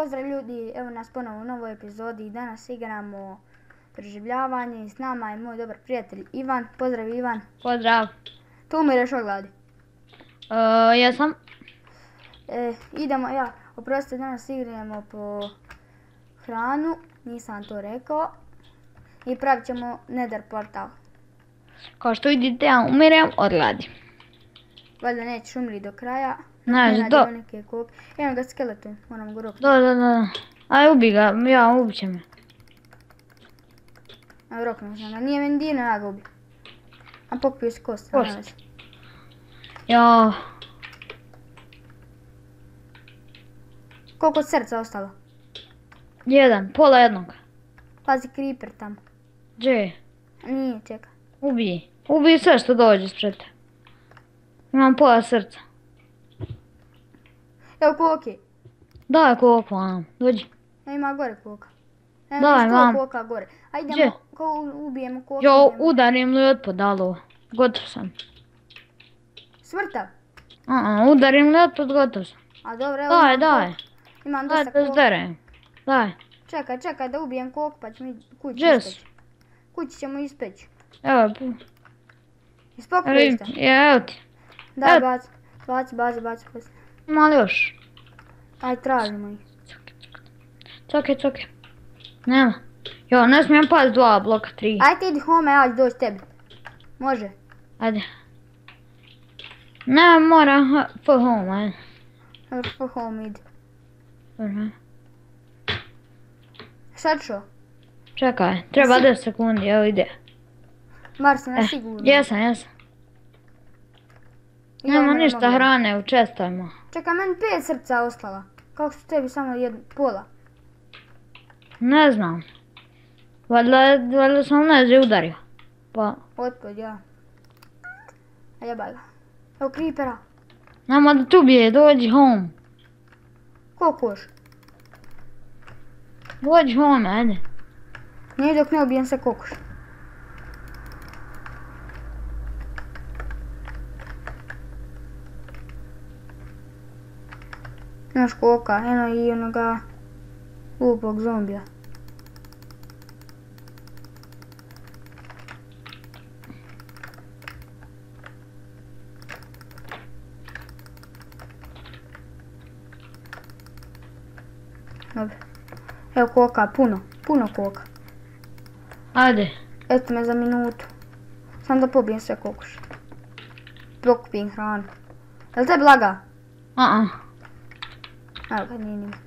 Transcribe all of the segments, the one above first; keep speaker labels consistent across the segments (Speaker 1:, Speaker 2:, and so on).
Speaker 1: Pozdrav ljudi, evo nas ponovo u novoj epizodi i danas igramo preživljavanje i s nama je moj dobar prijatelj Ivan. Pozdrav Ivan.
Speaker 2: Pozdrav.
Speaker 1: Tu umireš od gladi?
Speaker 2: Jesam.
Speaker 1: Idemo, oprostite, danas igramo po hranu, nisam to rekao. I pravit ćemo Nether portal.
Speaker 2: Kao što vidite, ja umirem od gladi.
Speaker 1: Valjda nećeš umri do kraja.
Speaker 2: Ne, do.
Speaker 1: Evo ga skeleton, moram go roknuti.
Speaker 2: Da. Aj, ubi ga, ubit će me.
Speaker 1: Evo roknuo sam ga, nije meni divno, ja ga ubi. A pokupio si kost.
Speaker 2: Kost. Ja.
Speaker 1: Koliko srca ostalo?
Speaker 2: Pola jednog.
Speaker 1: Pazi creeper tamo.
Speaker 2: Gdje?
Speaker 1: Nije, čekaj.
Speaker 2: Ubi sve što dođe spred te. Imam pola srca.
Speaker 1: Evo koke.
Speaker 2: Daj koku, dođi.
Speaker 1: Ima gore koka.
Speaker 2: Daj, mam.
Speaker 1: Koka gore. Ajde, ubijemo koku.
Speaker 2: Jo, udarim li otpod, alo. Gotov sam.
Speaker 1: Smrtav?
Speaker 2: Udarim li otpod, gotov sam.
Speaker 1: A dobro, evo
Speaker 2: Daj.
Speaker 1: Imam dosta
Speaker 2: koka. Daj, daj.
Speaker 1: Čekaj da ubijem koku pa ćemo kući ispeći. Kući ćemo ispeći.
Speaker 2: Evo.
Speaker 1: Ispokojite.
Speaker 2: Evo ti.
Speaker 1: Daj, baci.
Speaker 2: Ima li još?
Speaker 1: Aj, tražimo ih.
Speaker 2: Coke. Nema. Jo, ne smijem past 2 bloka 3.
Speaker 1: Aj ti idi home, ja ću doći tebi. Može?
Speaker 2: Ajde. Ne, mora for home, ajde.
Speaker 1: For home idi.
Speaker 2: Dobro.
Speaker 1: Sad što?
Speaker 2: Čekaj, treba 10 sekundi, evo ide.
Speaker 1: Bar si na sigurno.
Speaker 2: Jesam. Nema ništa hrane u čestojima.
Speaker 1: Čekaj, meni 5 srca ostala. Kako su tebi samo pola?
Speaker 2: Ne znam. Valjda sam neđe udario. Pa.
Speaker 1: Otpod, ja. A jebaj ga. Evo creepera.
Speaker 2: Nema da tu bije, dođi home.
Speaker 1: Koliko još?
Speaker 2: Dođi home, ajde.
Speaker 1: Nije dok ne ubijem se kokoš. Imaš koka, eno i onoga glupog zombija. Dobro. Evo koka, puno koka.
Speaker 2: Ajde.
Speaker 1: Eto me za minutu. Sam da pobijem sve kokoše. Pokupim hranu. Jel tebi laga? Evo ga, nije nima.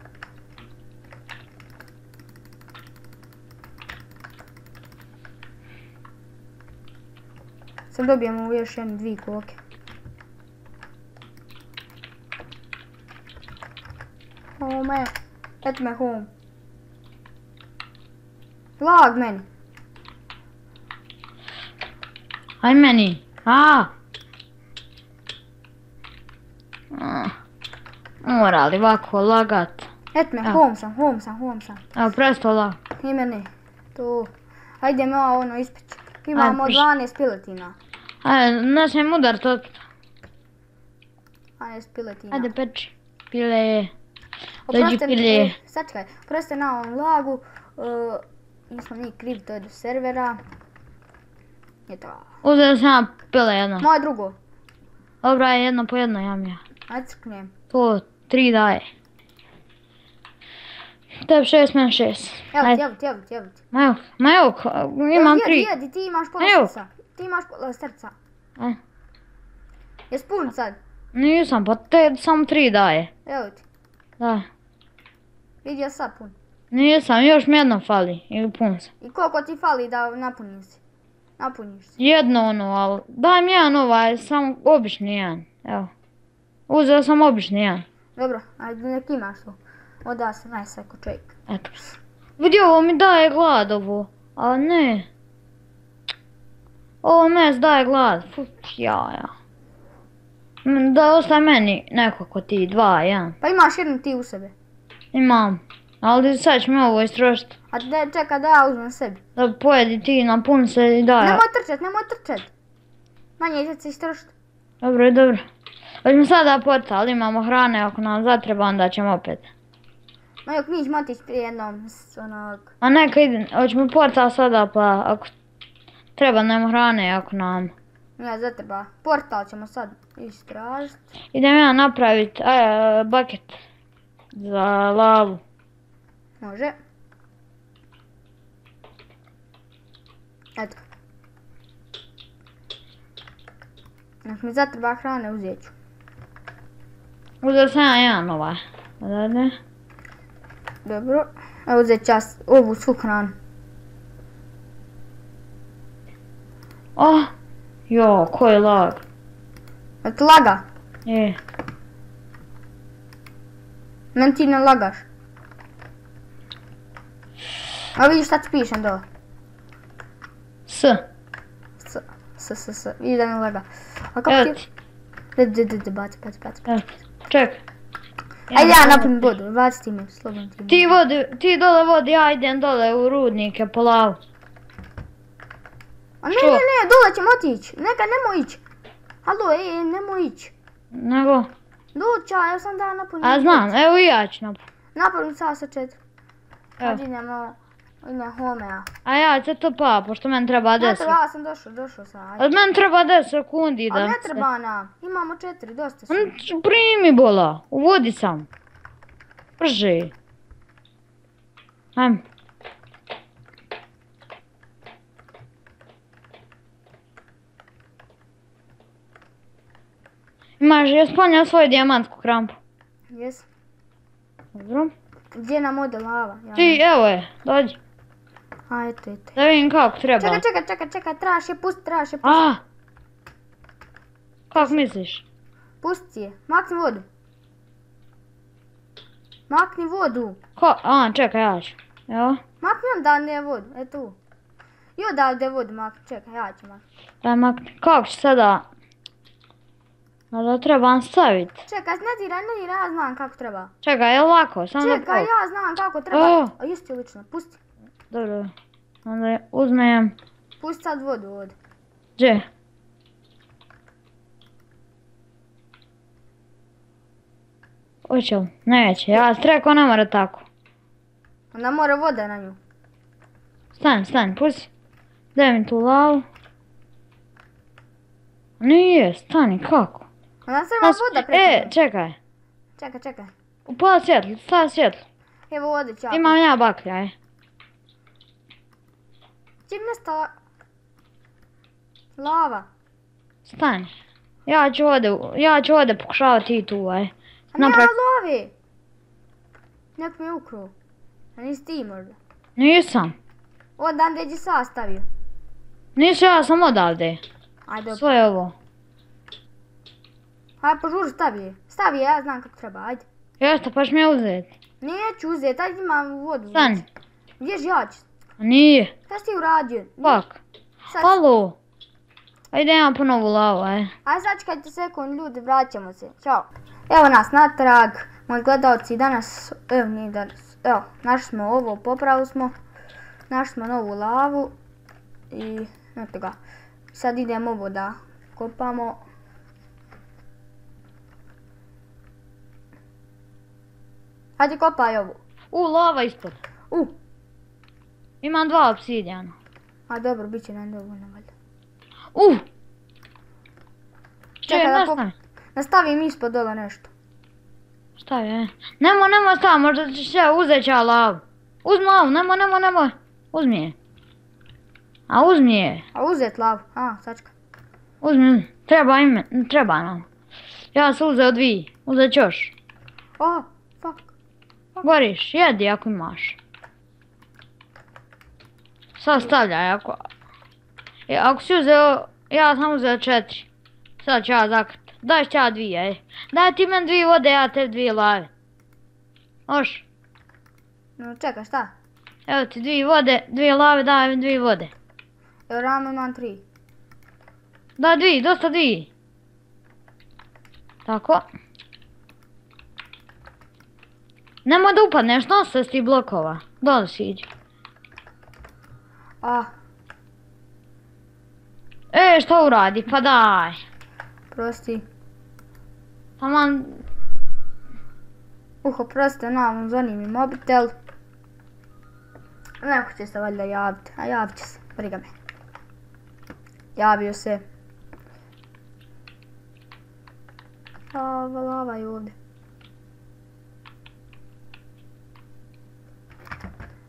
Speaker 1: Sad dobijemo još 2 koke. Home. Eto me home. Lag meni.
Speaker 2: Aj meni. Mora li ovako lagat?
Speaker 1: Eto me, home sam.
Speaker 2: Evo, presto lag.
Speaker 1: I mene. To. Ajde me ono ispeći. Imamo 12 piletina.
Speaker 2: Ajde, ne smijem udar to.
Speaker 1: 12 piletina.
Speaker 2: Ajde, peči. Pile. Dođi pile.
Speaker 1: Sačekaj, oprostite na ovom lagu. Nismo mi krivi, to je do servera. Je to.
Speaker 2: Uzeo sam ja pile jedno.
Speaker 1: Moje drugo.
Speaker 2: Dobra, jedno po jedno jam ja.
Speaker 1: Ajde crknem.
Speaker 2: To 3 daje. Tebi 6, meni 6.
Speaker 1: Evo ti.
Speaker 2: Ma evo, imam 3.
Speaker 1: Jedi, ti imaš pola srca. Jes pun sad?
Speaker 2: Nisam, pa te samo 3 daje.
Speaker 1: Evo ti.
Speaker 2: Da.
Speaker 1: Vidio sad pun.
Speaker 2: Nisam, još mi jedno fali, ili pun sam.
Speaker 1: I koliko ti fali da napuniš se?
Speaker 2: Jedno ali daj mi jedan samo obični jedan, evo. Uzeo sam obični jedan.
Speaker 1: Dobro, ajde nek imaš to. Oda se najsako čovjek.
Speaker 2: Eto. Vidi, ovo mi daje glad ovo, a ne. Ovo mes daje glad, ja. Da ostaje meni neko ko ti, 2, 1.
Speaker 1: Pa imaš jednu ti u sebe.
Speaker 2: Imam, ali sad ću mi ovo istrošiti.
Speaker 1: A čekaj da ja uzmem sebi.
Speaker 2: Da pojedi ti, napuni se i daj.
Speaker 1: Nemoj trčat. Manje će se istrošiti.
Speaker 2: Dobro. Hoćemo sada portal, imamo hrane, ako nam zatreba onda ćemo opet.
Speaker 1: Ma jok, mi ćemo otići prije jednom s onog...
Speaker 2: A neka idem, hoćemo portal sada pa ako treba nam hrane ako nam.
Speaker 1: Ja, zatreba. Portal ćemo sad istražiti.
Speaker 2: Idem ja napravit bucket za lavu.
Speaker 1: Može. Eto. Ako mi zatreba hrane, uzet ću.
Speaker 2: Uzeo sam ja jedan ovaj. Odavde.
Speaker 1: Dobro. Evo uzet ću ja ovu svu hranu.
Speaker 2: Oh! Jo, koji lag.
Speaker 1: Eto laga.
Speaker 2: Je.
Speaker 1: Meni ti ne lagaš. A vidiš šta ti pišem dole.
Speaker 2: S.
Speaker 1: S. Vidiš da ne laga. A kako
Speaker 2: Evo
Speaker 1: ti...
Speaker 2: ti.
Speaker 1: Baci.
Speaker 2: Evo. Čekaj.
Speaker 1: Ajde ja napunim vodu, baci ti mi, slobodno ti mi.
Speaker 2: Ti dole vodi, ja idem dole u rudnike po lavu.
Speaker 1: A ne, dole ćemo otići. Neka, nemoj ići. Halo, nemoj ići.
Speaker 2: Nego?
Speaker 1: Doća, evo sam da napunim.
Speaker 2: A znam, evo i ja ću napunim.
Speaker 1: Napunim sad sa 4.
Speaker 2: Evo.
Speaker 1: Kad idemo, homea.
Speaker 2: A ja ću to pa, pošto meni treba 10.
Speaker 1: Ne treba, ja sam došao sad.
Speaker 2: A meni treba 10 sekundi da
Speaker 1: A ne
Speaker 2: se...
Speaker 1: treba nam, imamo 4, dosta su.
Speaker 2: Primi bola, u vodi sam. Brže. Ajmo. Imaš, ja spanjao svoju dijamantsku krampu.
Speaker 1: Jes.
Speaker 2: Dobro.
Speaker 1: Gdje nam ode lava?
Speaker 2: Ti, evo je, dođi.
Speaker 1: A, eto.
Speaker 2: Da vidim kako treba.
Speaker 1: Čekaj, trebaš je pusti.
Speaker 2: A! Kako misliš?
Speaker 1: Pusti je, makni vodu. Makni vodu.
Speaker 2: A, čekaj, ja ću. Evo.
Speaker 1: Makni odavde vodu, eto. I odavde vodu makni, čekaj, ja ću makni.
Speaker 2: Daj makni. Kako ću sada? Da trebam stavit.
Speaker 1: Čekaj, ne diraj, ja znam kako treba.
Speaker 2: Čekaj, je lako? Samo da
Speaker 1: Čekaj, ja znam kako treba. A isti lično, pusti.
Speaker 2: Dobro. Onda uzmem.
Speaker 1: Pusti sad vodu ovdje.
Speaker 2: Gdje? Hoće li? Neće, ja sam rekao ne mora tako.
Speaker 1: Onda mora voda na nju.
Speaker 2: Stani, pusti. Daj mi tu lavu. Nije, stani, kako?
Speaker 1: Onda se ima voda preko.
Speaker 2: Čekaj.
Speaker 1: Čekaj.
Speaker 2: Upala svjetlo, stavi svjetlo.
Speaker 1: Evo ovdje ću ja.
Speaker 2: Imam ja baklja,
Speaker 1: Čim nestala lava.
Speaker 2: Stani. Ja ću ovdje pokušavati i tu,
Speaker 1: A nema lave. Nek mi je ukruo. A nisi ti možda.
Speaker 2: Nisam.
Speaker 1: Odande gdje sastavio.
Speaker 2: Nisam, ja sam odavde.
Speaker 1: Ajde, dobro.
Speaker 2: Sve je ovo.
Speaker 1: Ajde, požuri, stavi je, ja znam kako treba, ajde.
Speaker 2: Jeste, pa ću mi je uzeti.
Speaker 1: Neću uzeti, ajde imam vodu.
Speaker 2: Stani.
Speaker 1: Gdje žjač?
Speaker 2: Nije.
Speaker 1: Šta si ti uradio?
Speaker 2: Bak. Halo. Ajde ja po novu lavu,
Speaker 1: Ajde sačekajte sekund, ljudi, vraćamo se. Ćao. Evo nas natrag, moji gledalci, danas, evo, našli smo ovo, popravili smo. Našli smo novu lavu. I, eto ga. Sad idemo ovo da kopamo. Hajde kopaj ovo.
Speaker 2: Lava ispod. Imam 2 obsidijana.
Speaker 1: A dobro, bit će nam dovoljno valjda.
Speaker 2: Čekaj, nastavi.
Speaker 1: Nastavim ispod dole nešto.
Speaker 2: Stavi, Nemoj stavi, možda ćeš se uzet će lavu. Uzmi lavu, nemoj. Uzmi je. Uzmi je.
Speaker 1: A uzet lavu, sačka.
Speaker 2: Uzmi, treba nam. Ja sam uzeo 2, uzet ću još.
Speaker 1: Fuck.
Speaker 2: Boriš, jedi ako imaš. Sad stavljaj ako... Ako si uzeo, ja sam uzeo 4. Sad ću ja zakrat. Daj ću ja 2, Daj ti meni 2 vode, ja te 2 lave. Moš?
Speaker 1: Čekaj, šta?
Speaker 2: Evo ti 2 vode, 2 lave, daj mi 2 vode.
Speaker 1: Evo rame imam 3.
Speaker 2: Daj 2, dosta 2. Tako. Nemoj da upadneš, nosi se s tih blokova. Dole si iđi. Šta uradi? Pa daj.
Speaker 1: Prosti.
Speaker 2: Taman...
Speaker 1: Oprostite, zvoni mi mobitel. Neko će se valjda javiti, a javit će se, briga me. Javio se. Lava je ovdje.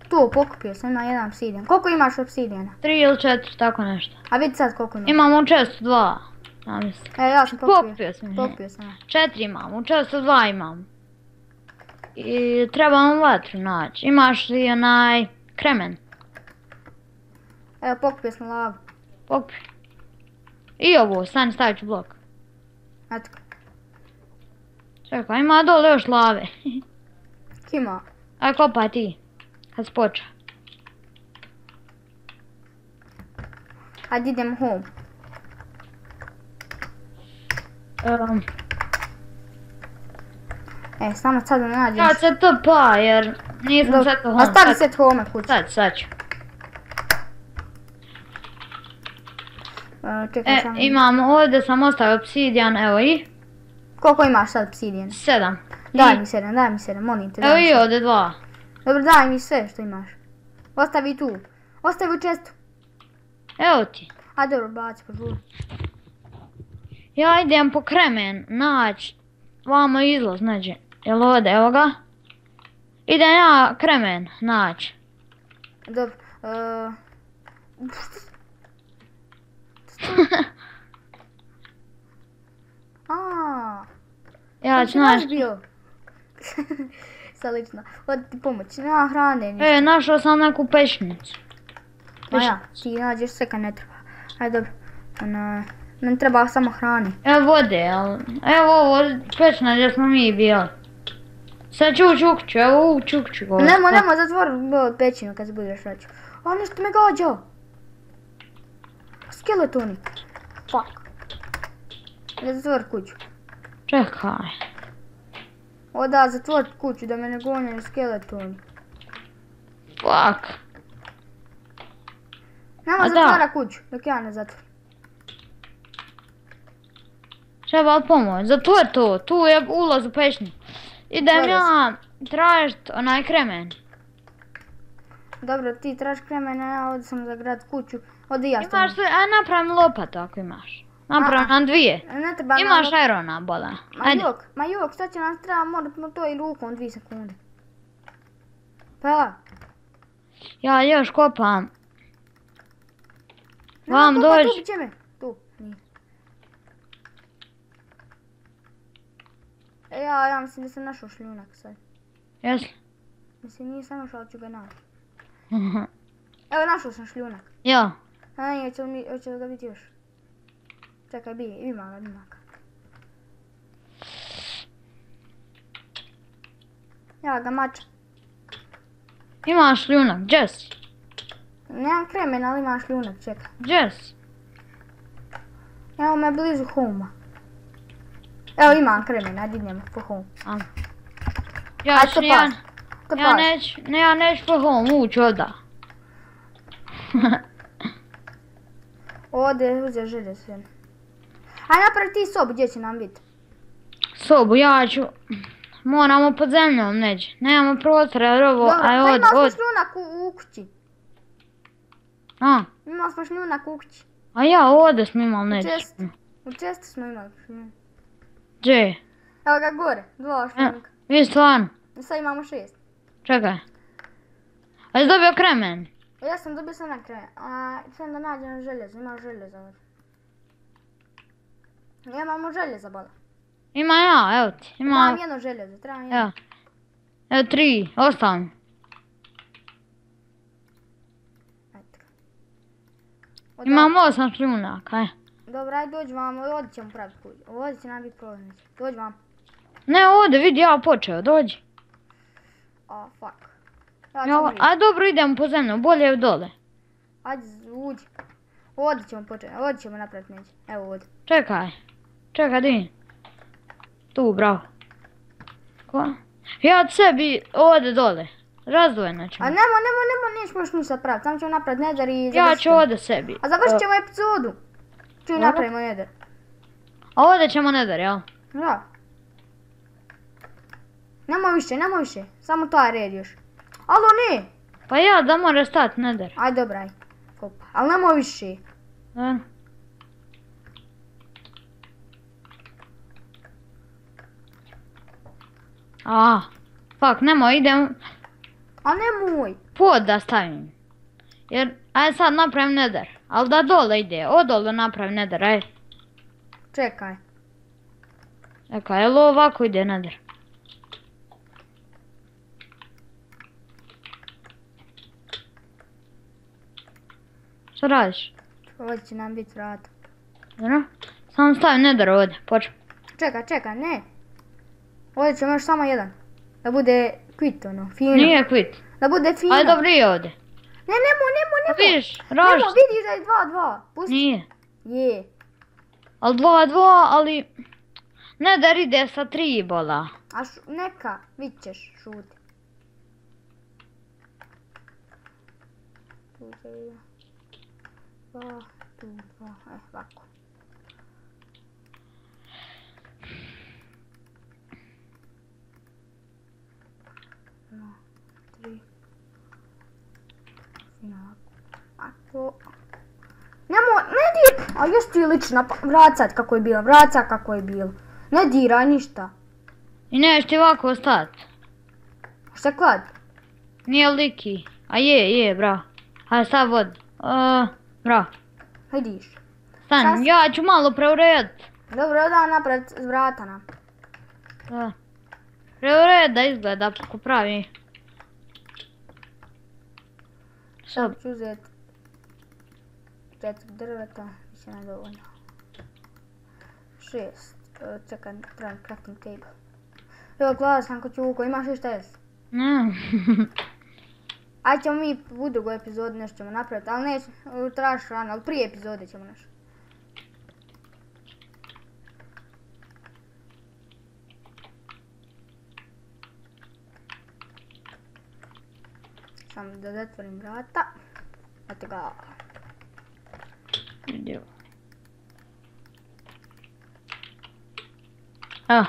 Speaker 1: Tu, pokupio sam, ima jedan obsidijan. Koliko imaš obsidijana?
Speaker 2: 3 ili 4, tako nešto.
Speaker 1: A vidi sad koliko imaš.
Speaker 2: Imam u čestu 2.
Speaker 1: Ja sam pokupio.
Speaker 2: Pokupio sam. 4 imam, u čestu 2 imam. I trebam vatru naći. Imaš li onaj kremen?
Speaker 1: Evo, pokupio sam lavu.
Speaker 2: Pokupi. I ovo, stani, stavit ću blok.
Speaker 1: Eto.
Speaker 2: Čekaj, ima dole još lave.
Speaker 1: Ima.
Speaker 2: Aj, kopaj ti. Kad si počeo.
Speaker 1: Ajde idem home. Samo sad da nađem.
Speaker 2: Ja se to pa, jer nisam set home.
Speaker 1: A stavi set home kuću.
Speaker 2: Sad ću.
Speaker 1: Čekaj samo.
Speaker 2: Imam ovdje, sam ostavio obsidijan, evo i.
Speaker 1: Koliko imaš sad obsidijan?
Speaker 2: 7.
Speaker 1: Daj mi 7, molim te.
Speaker 2: Evo i ovdje 2.
Speaker 1: Dobro, daj mi sve što imaš. Ostavi tu. Ostavi u čestu.
Speaker 2: Evo ti.
Speaker 1: A dobro, baci po žuru.
Speaker 2: Ja idem po kremen, naći. Vamo izlaz nađe. Jel ovdje, evo ga. Idem ja kremen naći.
Speaker 1: Dobro,
Speaker 2: Ja ću naći.
Speaker 1: bio. Sad lično. Odi ti pomoći, nema hrane ništa.
Speaker 2: Našao sam neku pečnicu.
Speaker 1: Ma ja, ti nađeš sve kad ne treba. Ajde dobro. Nam treba samo hrane.
Speaker 2: Evo vode, evo ovo pečna gdje smo mi bili. Sad ću u čukću, evo u čukću.
Speaker 1: Nemo, zatvori pećinu kad se budeš reći. A nešto me gađa. Skeletoni. Fuck. Da zatvori kuću.
Speaker 2: Čekaj.
Speaker 1: O da, zatvori kuću da me ne gonjaju skeletoni.
Speaker 2: Fuck.
Speaker 1: Nemo zatvara kuću dok ja ne zatvorim.
Speaker 2: Treba li pomoć? Zatvori to, tu je ulaz u pećnu. Idem ja tražit onaj kremen.
Speaker 1: Dobro, ti traži kremen, a ja ovdje sam za grad kuću. Ovdje ja stavim.
Speaker 2: Imaš sve, a napravim lopatu ako imaš. Napravim nam 2.
Speaker 1: Ne treba
Speaker 2: Imaš irona, bola.
Speaker 1: Ma jok, šta će nam treba, moramo to i rukom 2 sekunde. Pa.
Speaker 2: Ja još kopam. Vam dođi.
Speaker 1: Tu, me. Tu, nije. Ja mislim da sam našao šljunak sad.
Speaker 2: Jesi?
Speaker 1: Mislim nisam našao, ali ću ga naći. Evo, našao sam šljunak.
Speaker 2: Ja.
Speaker 1: A nije, hoće li ga biti još? Čekaj, ima ga. Ja ga mačam.
Speaker 2: Imaš šljunak, gdje si?
Speaker 1: Nemam kremen, ali imam šljunak, čekaj.
Speaker 2: Gdje si?
Speaker 1: Evo me blizu homa. Evo imam kremen, ajde idemo po home.
Speaker 2: Ja neću po home ući oda.
Speaker 1: Ovdje uzeo želje sve. Ajde napravi ti sobu, gdje će nam biti?
Speaker 2: Sobu, ja ću... Moramo pod zemljom neđe. Nemamo prostora, jer ovo...
Speaker 1: Dobro, pa imali smo šljunak u kući.
Speaker 2: A?
Speaker 1: Imali smo šljunak u kući.
Speaker 2: A ja, ovdje smo imali neđe.
Speaker 1: U čestu smo imali šljunak.
Speaker 2: Gdje?
Speaker 1: Evo ga gore, 2 šljunaka.
Speaker 2: Vi stvarno?
Speaker 1: Sad imamo 6.
Speaker 2: Čekaj. A jesi dobio kremen?
Speaker 1: Ja sam dobio sam na kremen. Sam da nađem željezo, imam željezo ovdje. Imamo željezo, bola.
Speaker 2: Ima ja, evo ti.
Speaker 1: Imam jedno željezo, trebam jedno.
Speaker 2: Evo 3, ostavim. Imam 8 šljunaka,
Speaker 1: Dobro, ajde dođi vam, ovdje ćemo praviti kuću. Ovdje će nam biti prolaznici. Dođi vam.
Speaker 2: Ne, ovdje, vidi, ja počeo, dođi.
Speaker 1: Fuck.
Speaker 2: A dobro, idemo po zemlju, bolje je dole.
Speaker 1: Ajde, uđi. Ovdje ćemo početi, ovdje ćemo napraviti neđe. Evo ovdje.
Speaker 2: Čekaj, di. Tu, bravo. Ko? Ja od sebi ovdje dole. Razdvojeno ćemo.
Speaker 1: A nećemo još ništa praviti, samo ćemo napraviti nether i završiti.
Speaker 2: Ja ću ovdje sebi.
Speaker 1: A završit ćemo epizodu. Čuj, napravimo nether.
Speaker 2: A ovdje ćemo nether, jel?
Speaker 1: Da. Nemoj više. Samo taj red još. Alo, ne!
Speaker 2: Pa ja da mora stati Nether.
Speaker 1: Aj, dobra, aj. Kopa. Ali nemoj više.
Speaker 2: Fuck, nemoj, idem
Speaker 1: A nemoj.
Speaker 2: pod da stavim. Jer, aj sad napravim Nether. Ali da dole ide, odole napravim Nether, aj.
Speaker 1: Čekaj.
Speaker 2: Čekaj, jel ovako ide Nether? Što radiš?
Speaker 1: Ovdje će nam biti vrata.
Speaker 2: Dobro? Samo stavim Nether ovdje, počnem.
Speaker 1: Čekaj, ne. Ovdje ćemo još samo jedan. Da bude quit, ono, fino.
Speaker 2: Nije quit.
Speaker 1: Da bude fino.
Speaker 2: Aj dobro i ovdje.
Speaker 1: Ne, nemoj.
Speaker 2: Vidiš,
Speaker 1: Nemo,
Speaker 2: raš.
Speaker 1: vidiš da je 2-2. Pusti.
Speaker 2: Nije.
Speaker 1: Je.
Speaker 2: Ali 2-2, ali... Nether ide sa 3 bola.
Speaker 1: A neka, vidit ćeš, šuti. Tu se vidi. 2, tu 2, ovako. No, 3. Ako. Nemoj, ne dir! A još ti je lično, vracat kako je bilo. Ne diraj ništa.
Speaker 2: I neš ti ovako ostat.
Speaker 1: Šta klad?
Speaker 2: Nije liki. A je, bra. Hajde stav vod. Bra.
Speaker 1: Vidiš.
Speaker 2: Stani, ja ću malo preuredit.
Speaker 1: Dobro, da napravit vrata nam.
Speaker 2: Da. Preuredit da izgleda kako pravi.
Speaker 1: Sad ću uzeti 4 drveta, više ne dovoljno. 6. Čekaj, trebam crafting table. Evo, gledala sam ko ću vuko, imaš još šta jest?
Speaker 2: Ne.
Speaker 1: Ajde ćemo mi u drugoj epizodi nešto ćemo napraviti, ali neće, tražiš rano, ali prije epizode ćemo nešto. Samo da zatvorim vrata. Eto ga.
Speaker 2: Vidio. Evo,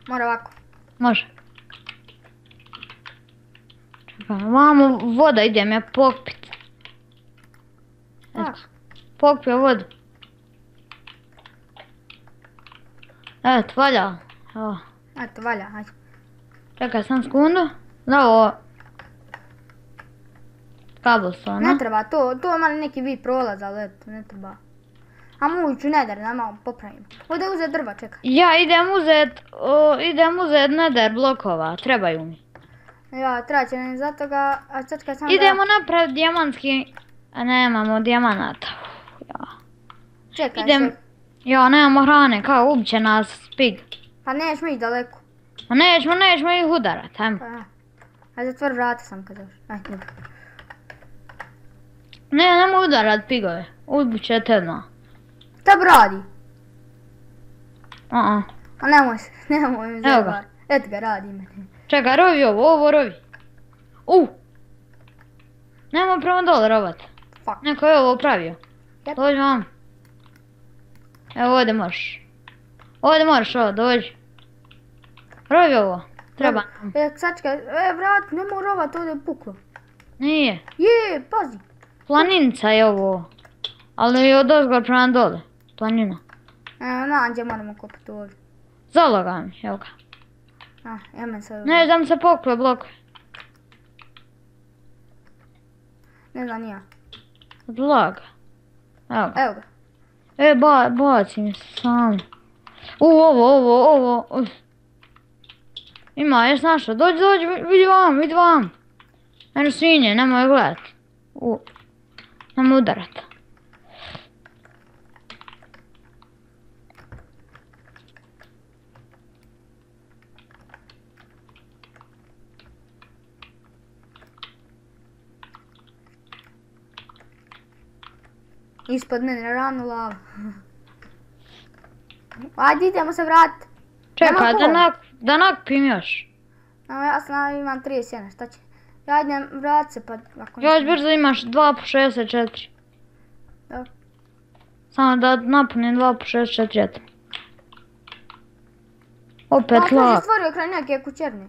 Speaker 1: Mora ovako.
Speaker 2: može. Čekaj, vamo voda idem ja pokpit. Eto, pokpio vodu. Eto, valja. Evo.
Speaker 1: Eto, valja, ajde.
Speaker 2: Čekaj, sam sekundu. Da ovo... Cobblestone,
Speaker 1: Ne treba, to ima neki vid prolaza, ali eto, ne treba. A moju ću Nether da malo popravim. Ovdje uzeti drva, čekaj.
Speaker 2: Ja idem uzet Nether blokova, trebaju mi.
Speaker 1: Ja, treba će nam za toga, a čekaj sam
Speaker 2: Idemo napraviti dijamantski, a nemamo dijamanata. Ja.
Speaker 1: Čekaj,
Speaker 2: Ja, nemamo hrane, kao ubiće nas pig.
Speaker 1: Pa nećemo ići daleko.
Speaker 2: A nećemo ih udarat, ajmo.
Speaker 1: Pa ja. Ajde, zatvori vrata sam kad još. Ajde, dobro.
Speaker 2: Nemoj udarat pigove, ubiće te odmah.
Speaker 1: Šta radi?
Speaker 2: A
Speaker 1: nemoj mi
Speaker 2: Evo ga.
Speaker 1: zavar. Eto ga, radi mene.
Speaker 2: Čekaj, rovi ovo rovi. Nemoj prema dole rovat.
Speaker 1: Fuck.
Speaker 2: Neko je ovo pravio.
Speaker 1: Yep.
Speaker 2: Dođi vam. Evo ovdje možeš. Ovdje možeš ovo, dođi. Rovi ovo. Treba.
Speaker 1: Sačekaj, vrat, nemoj rovat, ovdje je puklo.
Speaker 2: Nije.
Speaker 1: Je, pazi.
Speaker 2: Planica je ovo. Ali je od ozgor prema dole. Planina.
Speaker 1: Evo, nađe moramo kopati ovdje.
Speaker 2: Zaloga mi, evo ga.
Speaker 1: Ja me sad...
Speaker 2: Ne znam se pokve blok.
Speaker 1: Ne znam ja.
Speaker 2: Od laga. Evo ga.
Speaker 1: Evo ga.
Speaker 2: Baci mi se sam. Ovo. Ima, jes našao. Dođi, vidi vam. Eno svinje, nemoj gledat. Nemoj udarat.
Speaker 1: Ispod mene ranu lavu. Ajde, idemo se vratiti.
Speaker 2: Čekaj, da nakupim još.
Speaker 1: Ja sam imam 31, šta će? Ja idem vratit se pa...
Speaker 2: Još brzo imaš 2 po 64.
Speaker 1: Dobro.
Speaker 2: Samo da napunim 2 po 64. Opet
Speaker 1: to je
Speaker 2: lag.
Speaker 1: stvorio kraj neke kućerne.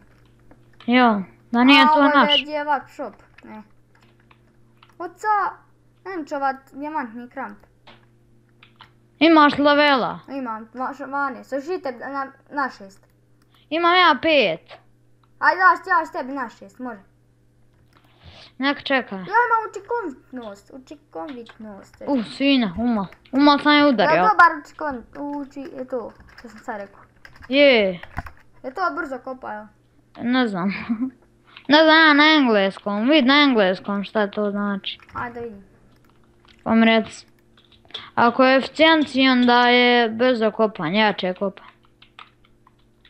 Speaker 2: Jo, da nije to
Speaker 1: Ovo je
Speaker 2: naš.
Speaker 1: već je workshop. Ne. Oca, Enčovat dijamantni kramp.
Speaker 2: Imaš lavela.
Speaker 1: Imam 12, žite na 6.
Speaker 2: Imam ja 5.
Speaker 1: Ajde, ja s tebi na 6, može.
Speaker 2: Nek čekaj.
Speaker 1: Ja imam učinkovitnost.
Speaker 2: Svinja, umal sam je
Speaker 1: Je
Speaker 2: udario.
Speaker 1: li dobar je to, što sam sad rekao.
Speaker 2: Je,
Speaker 1: Je to brzo kopao?
Speaker 2: ne znam. Ne znam ja na engleskom, vid na engleskom šta to znači.
Speaker 1: Ajde vidim.
Speaker 2: Pa mi reci. Ako je eficijenci onda je brzo kopanje, jače kopanje.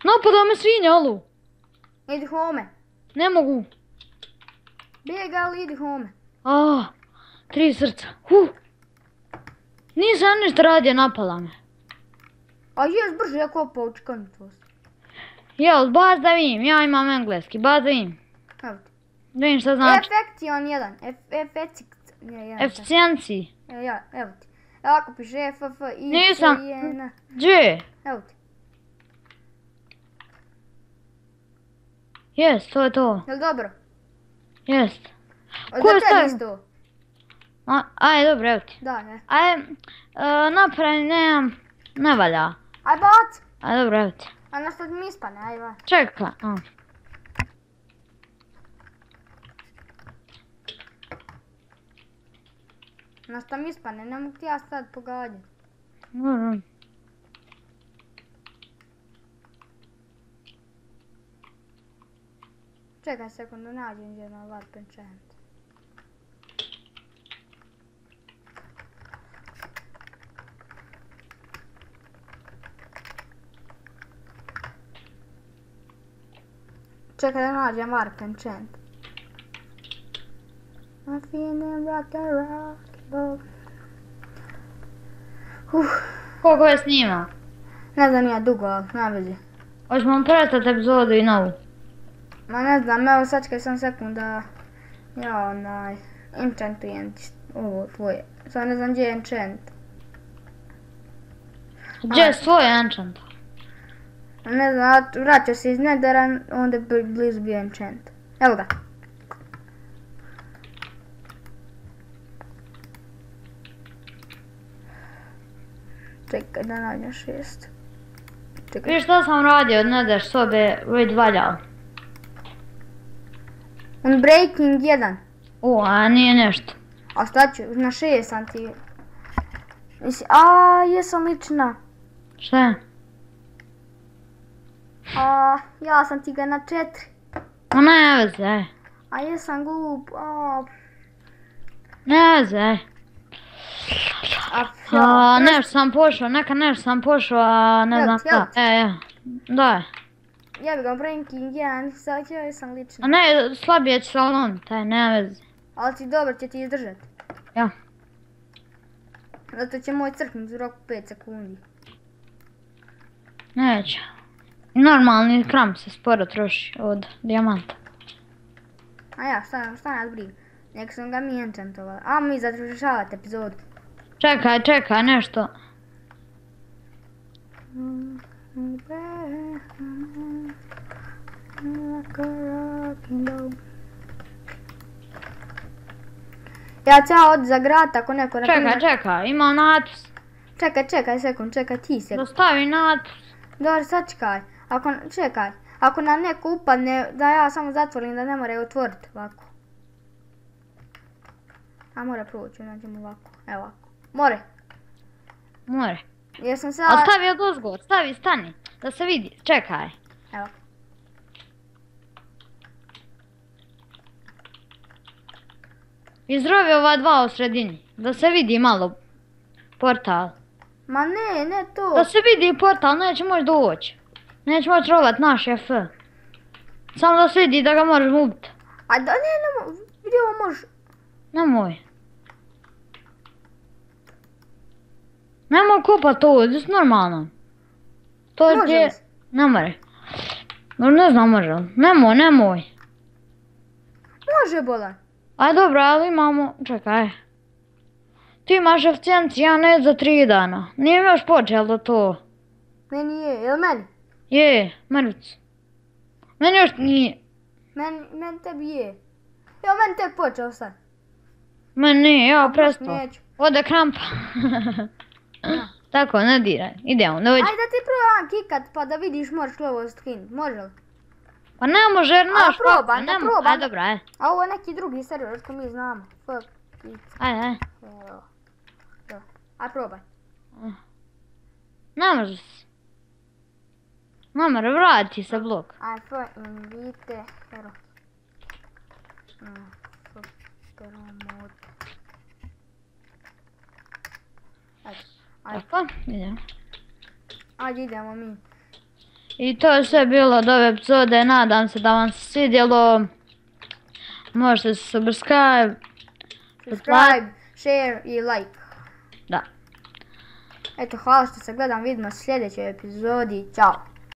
Speaker 2: Napada me svinja, alu.
Speaker 1: Idi home.
Speaker 2: Ne mogu.
Speaker 1: Bijega, ali idi home.
Speaker 2: 3 srca. Nisam ništa radio, napala me.
Speaker 1: A jes brže je kopao učinkovitost.
Speaker 2: Jel, baz da vidim, ja imam engleski, baz da vidim.
Speaker 1: Evo ti.
Speaker 2: Da vidim šta znači.
Speaker 1: Efekcion 1.
Speaker 2: Eficijenci.
Speaker 1: Ja, evo ti. Evo ako piše FF, I,
Speaker 2: Nisam.
Speaker 1: C, I, N.
Speaker 2: Gdje?
Speaker 1: Evo ti.
Speaker 2: Jest, to je to.
Speaker 1: Jel dobro?
Speaker 2: Jest.
Speaker 1: Za
Speaker 2: Ko je
Speaker 1: tebi
Speaker 2: stavio?
Speaker 1: isto.
Speaker 2: Ajde, dobro, evo ti.
Speaker 1: Da, ne.
Speaker 2: Ajde, napravi, ne valja.
Speaker 1: Aj bac.
Speaker 2: Ajde, dobro, evo ti.
Speaker 1: A na što mi ispane, aj bac.
Speaker 2: Čekaj.
Speaker 1: Na što mi ispane, ne mogu ti ja sad pogađati. Čekaj sekundu, nađem jedan warp enchant. Čekaj da nađem warp enchant. I'm feeling rock and roll.
Speaker 2: Koliko je snima?
Speaker 1: Ne znam ja dugo, ali na vezi.
Speaker 2: Hoćemo prestati epizodu i novu.
Speaker 1: Ma ne znam, evo sačekaj sam sekunda. Ja enchantujem ovo tvoje. Sad ne znam gdje je enchant.
Speaker 2: Gdje je svoj enchant?
Speaker 1: Ne znam, vraćao se iz Nedera, onda je blizu bio enchant. Evo ga. Čekaj da nađem 6. Čekaj.
Speaker 2: Viš što sam radio od Nether sobe već valjao.
Speaker 1: Unbreaking 1.
Speaker 2: A nije nešto.
Speaker 1: A šta ću, na 6 sam ti. Jesam lična.
Speaker 2: Šta je?
Speaker 1: Ja sam ti ga na 4.
Speaker 2: Ma ne veze.
Speaker 1: A jesam glup.
Speaker 2: Ne veze. Nešto sam pošao, nešto sam pošao, a ne znam šta. Daj.
Speaker 1: Jebi ga, Unbreaking 1, sad ja jesam lična.
Speaker 2: A ne, slabije će salon, taj, ne veze.
Speaker 1: Ali ti dobro će ti izdržati.
Speaker 2: Ja.
Speaker 1: Zato će moj crknut u roku 5 sekundi.
Speaker 2: Neće. Normalni kram se sporo troši od dijamanta.
Speaker 1: A ja, šta nas briga. Nek sam ga mi enchantovali. A mi završavati epizodu.
Speaker 2: Čekaj, nešto. Ja ću od za grad ako neko naprima. Čekaj, ima natpis.
Speaker 1: Čekaj sekund, čekaj ti sekund.
Speaker 2: Dostavi natpis.
Speaker 1: Dobro, sačekaj. Čekaj. Ako nam neko upadne, da ja samo zatvorim da ne more otvoriti ovako. A mora proći, nađemo ovako. Evo ovako. More. Jesam sad...
Speaker 2: A stavi od ozgo, stani. Da se vidi, čekaj.
Speaker 1: Evo.
Speaker 2: Izrovi ova dva u sredini, da se vidi malo portal.
Speaker 1: Ma ne to.
Speaker 2: Da se vidi portal, neće moći doći. Neće moći rovat naš F. Samo da se vidi da ga možeš ubiti.
Speaker 1: A da ne, gdje ovo možeš?
Speaker 2: Nemoj. Nemoj kopat ovo, to je normalno.
Speaker 1: Može li?
Speaker 2: Ne more. Ne znam može li. Nemoj.
Speaker 1: Može bolan.
Speaker 2: Aj dobro, ali imamo, čekaj. Ti imaš eficijenciju, ja ne za 3 dana. Nije mi još počelo to.
Speaker 1: Meni je, jel meni?
Speaker 2: Je, mrvic. Meni još nije.
Speaker 1: Men tebi je. Evo, meni tek počeo sad.
Speaker 2: Meni nije, ja prestao.
Speaker 1: Neću.
Speaker 2: Ode krampa. Tako, ne diraj. Idemo, dođi.
Speaker 1: Ajde da ti probam kikat pa da vidiš možeš li ovo skinut. Može li?
Speaker 2: Pa ne može jer naš
Speaker 1: probaj, da probaj.
Speaker 2: Ajde, dobra, ajde.
Speaker 1: A ovo je neki drugi server što mi znamo. Fuck it.
Speaker 2: Ajde.
Speaker 1: Evo. Aj probaj.
Speaker 2: Ne može se. Mamar, vrati se blok.
Speaker 1: Aj invite. Evo. Promote. Ajde.
Speaker 2: Tako, idemo.
Speaker 1: Ajde idemo mi.
Speaker 2: I to je sve bilo od ove epizode, nadam se da vam se svidjelo. Možete se subscribe,
Speaker 1: share i like.
Speaker 2: Da.
Speaker 1: Eto, hvala što se gledam, vidimo u sljedećoj epizodi, ćao.